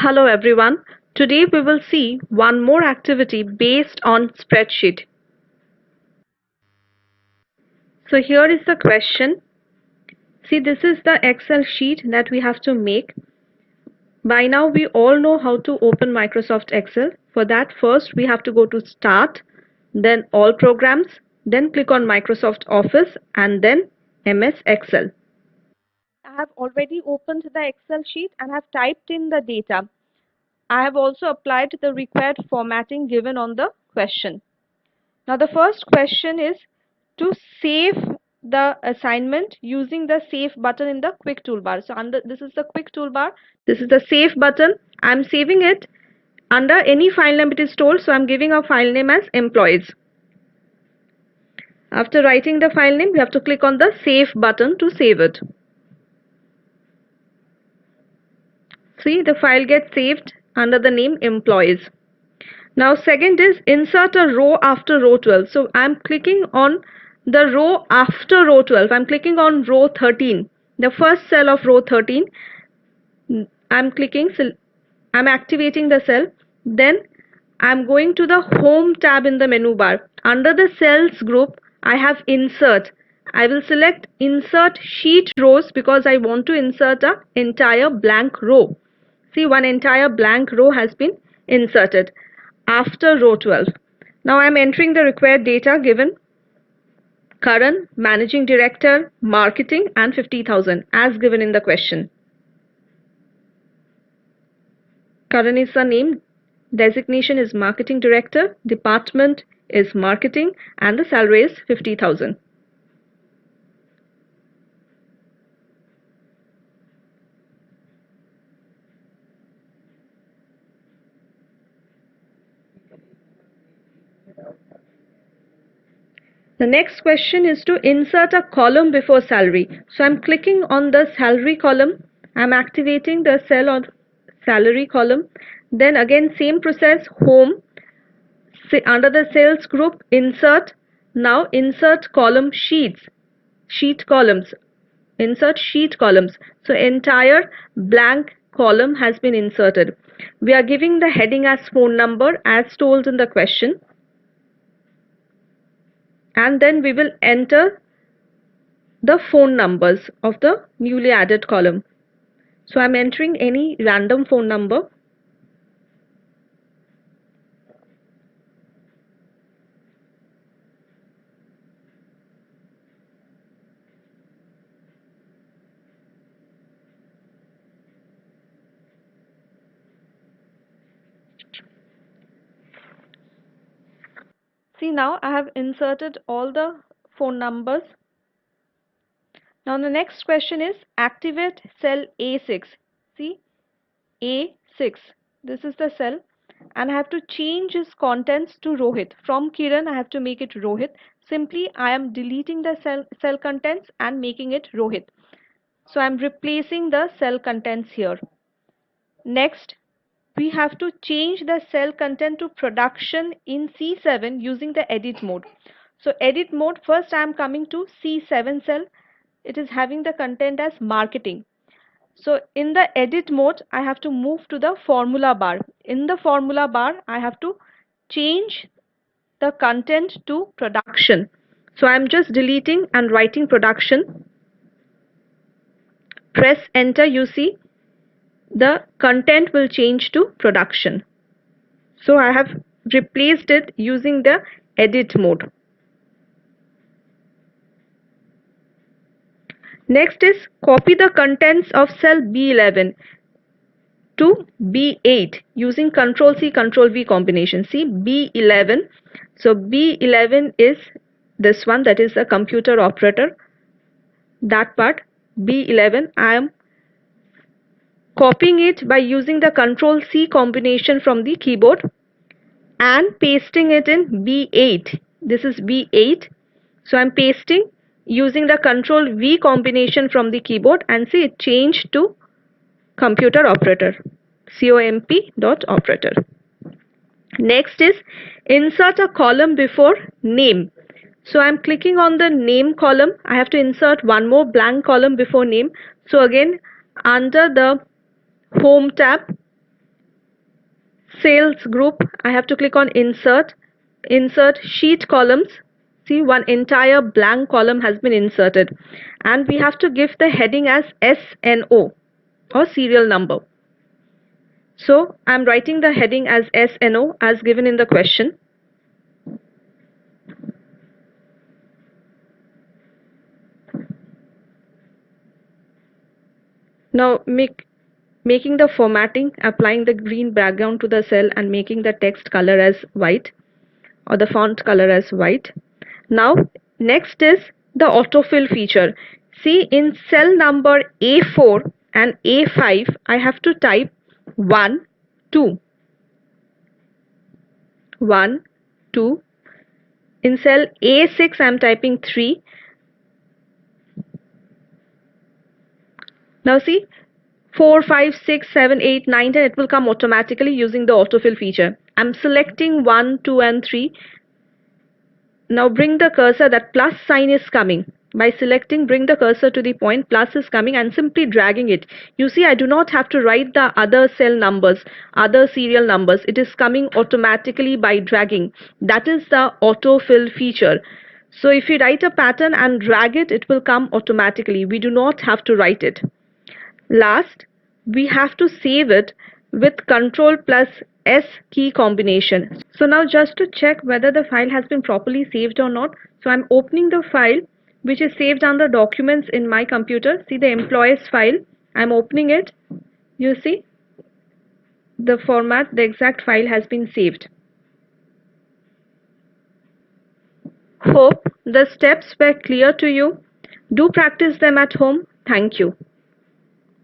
Hello everyone. Today we will see one more activity based on spreadsheet. So here is the question. See, this is the Excel sheet that we have to make. By now we all know how to open Microsoft Excel. For that, first we have to go to Start, then All Programs, then click on Microsoft Office and then MS Excel. I have already opened the Excel sheet and have typed in the data. I have also applied the required formatting given on the question. Now the first question is to save the assignment using the save button in the quick toolbar. So under this is the quick toolbar. This is the save button. I'm saving it under any file name it is told. So I'm giving a file name as employees. After writing the file name, we have to click on the save button to save it. See, the file gets saved under the name employees. Now second is insert a row after row 12. So I'm clicking on the row after row 12. I'm clicking on row 13. The first cell of row 13. I'm activating the cell. Then I'm going to the home tab in the menu bar. Under the cells group, I have insert. I will select insert sheet rows because I want to insert an entire blank row. See, one entire blank row has been inserted after row 12. Now I am entering the required data given Karan, Managing Director, Marketing and 50,000 as given in the question. Karan is the name, designation is Marketing Director, department is Marketing and the salary is 50,000. The next question is to insert a column before salary. So I'm clicking on the salary column. I'm activating the cell on salary column. Then again same process, home, under the sales group, insert. Now insert column sheets, sheet columns, insert sheet columns. So entire blank column has been inserted. We are giving the heading as phone number as told in the question. And then we will enter the phone numbers of the newly added column. So I'm entering any random phone number. See, now I have inserted all the phone numbers. Now the next question is activate cell A6. See, A6. This is the cell and I have to change its contents to Rohit. From Kiran, I have to make it Rohit. Simply, I am deleting the cell contents and making it Rohit. So I'm replacing the cell contents here. Next, we have to change the cell content to production in C7 using the edit mode. So edit mode, first I am coming to C7 cell. It is having the content as marketing. So in the edit mode, I have to move to the formula bar. In the formula bar, I have to change the content to production. So I'm just deleting and writing production. Press enter, you see the content will change to production. So I have replaced it using the edit mode. Next is copy the contents of cell B11 to B8 using Ctrl C Ctrl V combination. See B11. So B11 is this one, that is the computer operator. That part B11 I am copying it by using the Ctrl C combination from the keyboard and pasting it in B8. This is B8. So I'm pasting using the Ctrl V combination from the keyboard and see it changed to computer operator, comp.operator. Next is insert a column before name. So I'm clicking on the name column. I have to insert one more blank column before name. So again, under the home tab, sales group, I have to click on insert, insert sheet columns. See, one entire blank column has been inserted, and we have to give the heading as SNO or serial number. So I'm writing the heading as SNO as given in the question. Now making the formatting, applying the green background to the cell and making the text color as white or the font color as white. Now next is the autofill feature. See, in cell number A4 and A5 I have to type 1 2 1 2. In cell A6 I am typing 3. Now see, 4, 5, 6, 7, 8, 9, 10, it will come automatically using the autofill feature. I'm selecting 1, 2 and 3. Now bring the cursor, that plus sign is coming. By selecting, bring the cursor to the point, plus is coming, and simply dragging it. You see, I do not have to write the other cell numbers, other serial numbers. It is coming automatically by dragging. That is the autofill feature. So if you write a pattern and drag it, it will come automatically. We do not have to write it. Last, we have to save it with Ctrl plus S key combination. So now just to check whether the file has been properly saved or not, so I'm opening the file which is saved under documents in my computer. See the employees file. I'm opening it. You see the format, the exact file has been saved. Hope the steps were clear to you. Do practice them at home. Thank you.